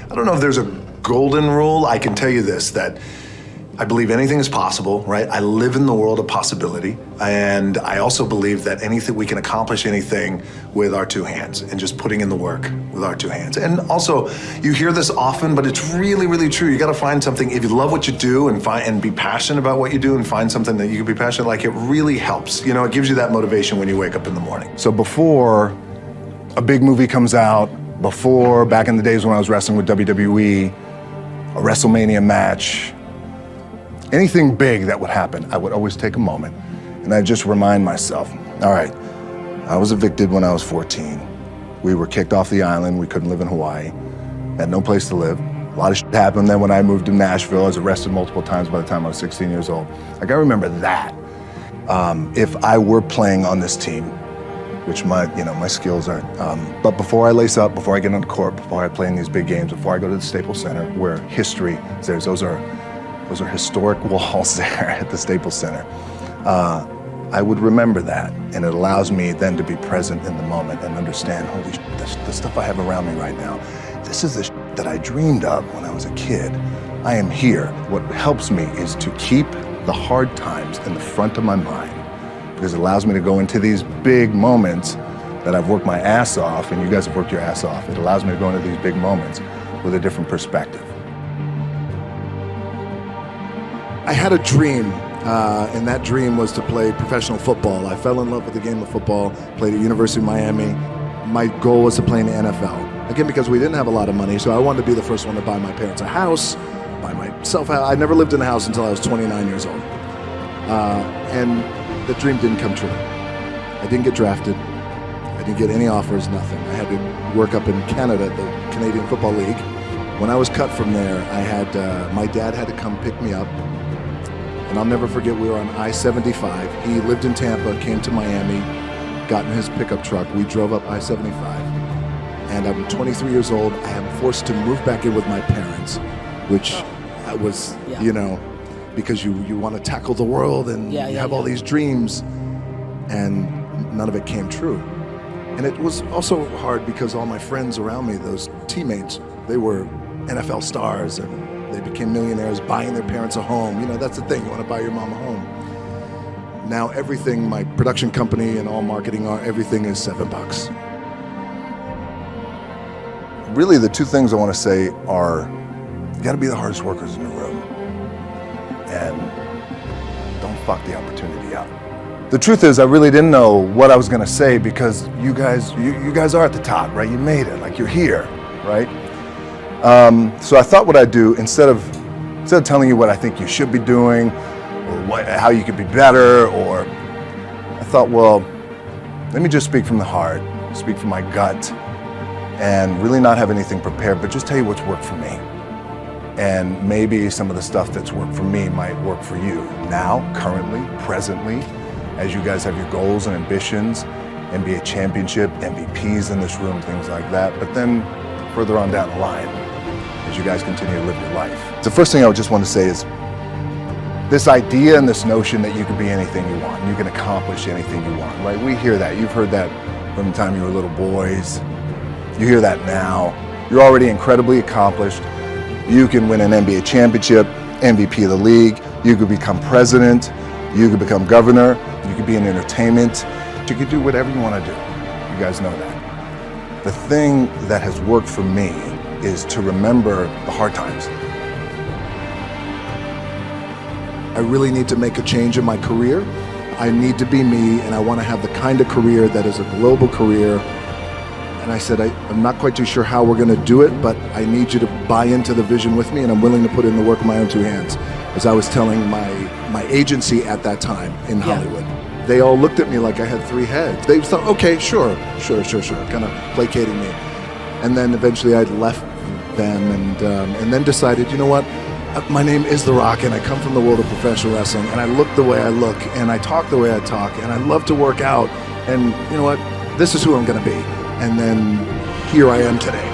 I don't know if there's a golden rule. I can tell you this, that I believe anything is possible, right? I live in the world of possibility. And I also believe that we can accomplish anything with our two hands and just putting in the work with our two hands. And also, you hear this often, but it's really, really true. You gotta find something, if you love what you do and be passionate about what you do and find something that you can be passionate, like, it really helps. You know, it gives you that motivation when you wake up in the morning. So before a big movie comes out, before, back in the days when I was wrestling with WWE, a WrestleMania match, anything big that would happen, I would always take a moment and I'd just remind myself, all right, I was evicted when I was 14. We were kicked off the island. We couldn't live in Hawaii. Had no place to live. A lot of shit happened. Then when I moved to Nashville, I was arrested multiple times by the time I was 16 years old. Like, I remember that. If I were playing on this team, which my skills aren't, but before I lace up, before I get on the court, before I play in these big games, before I go to the Staples Center, where history is there, those are historic walls there at the Staples Center. I would remember that, and it allows me then to be present in the moment and understand, holy shit, the stuff I have around me right now, this is the shit that I dreamed of when I was a kid. I am here. What helps me is to keep the hard times in the front of my mind, because it allows me to go into these big moments that I've worked my ass off, and you guys have worked your ass off. It allows me to go into these big moments with a different perspective. I had a dream, and that dream was to play professional football. I fell in love with the game of football, played at University of Miami. My goal was to play in the NFL. Again, because we didn't have a lot of money, so I wanted to be the first one to buy my parents a house, buy myself a house. I never lived in a house until I was 29 years old. And the dream didn't come true. I didn't get drafted. I didn't get any offers, nothing. I had to work up in Canada, the Canadian Football League. When I was cut from there, my dad had to come pick me up. And I'll never forget, we were on I-75. He lived in Tampa, came to Miami, got in his pickup truck. We drove up I-75. And I'm 23 years old. I am forced to move back in with my parents, which I was, because you want to tackle the world and you have all these dreams, and none of it came true. And it was also hard because all my friends around me, those teammates, they were NFL stars, and they became millionaires buying their parents a home. That's the thing, you want to buy your mom a home. Now everything, my production company and all marketing, everything is $7. Really, the two things I want to say are, you got to be the hardest workers in the room, and don't fuck the opportunity up. The truth is, I really didn't know what I was going to say, because you guys are at the top, right? You made it, like, you're here, right? So I thought what I'd do, instead of telling you what I think you should be doing, or how you could be better, or I thought, well, let me just speak from the heart, speak from my gut, and really not have anything prepared, but just tell you what's worked for me. And maybe some of the stuff that's worked for me might work for you now, currently, presently, as you guys have your goals and ambitions, NBA championship, MVPs in this room, things like that. But then further on down the line, as you guys continue to live your life. The first thing I would just want to say is, this idea and this notion that you can be anything you want, you can accomplish anything you want, right? We hear that. You've heard that from the time you were little boys. You hear that now. You're already incredibly accomplished. You can win an NBA championship, MVP of the league. You could become president. You could become governor. You could be in entertainment. You could do whatever you want to do. You guys know that. The thing that has worked for me is to remember the hard times. I really need to make a change in my career. I need to be me, and I want to have the kind of career that is a global career. And I said, I'm not quite too sure how we're going to do it, but I need you to buy into the vision with me, and I'm willing to put in the work of my own two hands. As I was telling my agency at that time in Hollywood, they all looked at me like I had three heads. They thought, okay, sure, kind of placating me. And then eventually I left them, and then decided, you know what? My name is The Rock, and I come from the world of professional wrestling, and I look the way I look, and I talk the way I talk, and I love to work out, and you know what? This is who I'm going to be. And then here I am today.